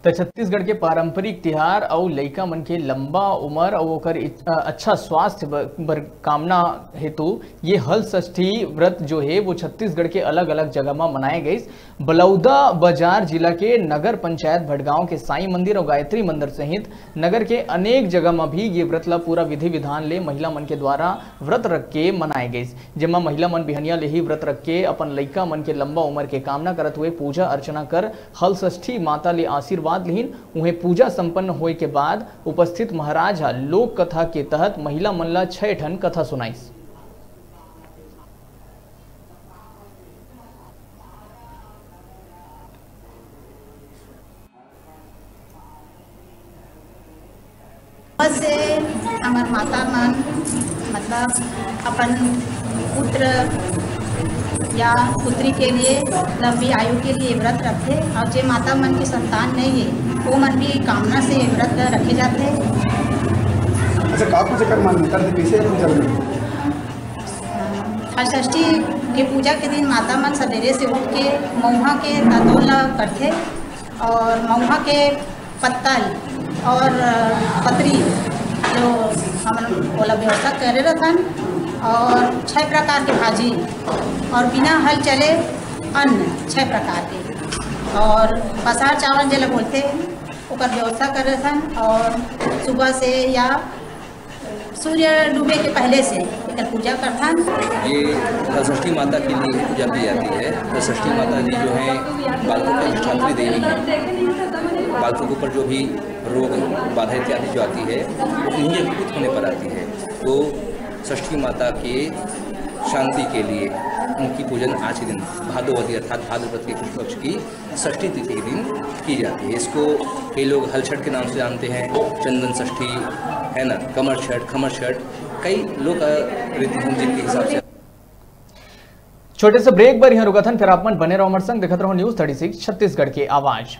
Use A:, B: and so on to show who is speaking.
A: तो छत्तीसगढ़ के पारंपरिक त्योहार और लइका मन के लंबा उम्र और ओकर अच्छा स्वास्थ्य बर कामना हेतु ये हल षष्ठी व्रत जो है वो छत्तीसगढ़ के अलग अलग जगह में मनाए गए। बलौदा बाजार जिला के नगर पंचायत भटगांव के साई मंदिर और गायत्री मंदिर सहित नगर के अनेक जगह में भी ये व्रत ला पूरा विधि विधान ले महिला मन के द्वारा व्रत रख के मनाए गए, जिसमें महिला मन बिहनिया ले ही व्रत रख के अपन लइका मन के लंबा उम्र के कामना करत हुए पूजा अर्चना कर हल षष्ठी माता ले आशीर्वाद उन्हें पूजा संपन्न होए के बाद उपस्थित महाराज लोक कथा के तहत महिला मन ला 6 ठन कथा सुनाइस।
B: से हमार माता मन मतलब अपन पुत्र या पुत्री के लिए लंबी आयु के लिए व्रत रखते और जो माता मन की संतान नहीं है वो मन भी कामना से व्रत रखे जाते।
C: अच्छा, का पूजा कर मान्यता कैसे पूजा
B: हर षष्ठी के पूजा के दिन माता मन सवेरे से उठ के महुआ के ततोला करते और महुआ के पत्तल और पतरी जो हम ओला व्यवस्था करे रहतन और 6 प्रकार के भाजी और बिना हल चले अन्न 6 प्रकार के और पसार चावल जला बोलते ओकर व्यवस्था कर रहे थे और सुबह से या सूर्य डूबे के पहले से एक पूजा करता।
D: ये षष्ठी माता के लिए पूजा की जाती है। तो षष्ठी माता जी जो है बालकों की अधिष्ठात्री देवी है। बालकों के ऊपर जो भी रोग बाधा इत्यादि जो आती है वो इन्हीं भूत होने पर आती है। तो षष्ठी माता के शांति के लिए उनकी पूजन आज के दिन भादोवती अर्थात भाद्रपद के कृष्ण पक्ष की षष्ठी तिथि के दिन की जाती है। इसको कई लोग हलछठ के नाम से जानते हैं, चंदन षष्ठी है ना, कमर छठ, खमर छठ, कई लोग रीति के हिसाब से।
A: छोटे से ब्रेक पर यहाँ रुका था, फिर आप मन बने रहो हमारे संग, देखते रहो न्यूज़ 36 छत्तीसगढ़ की आवाज।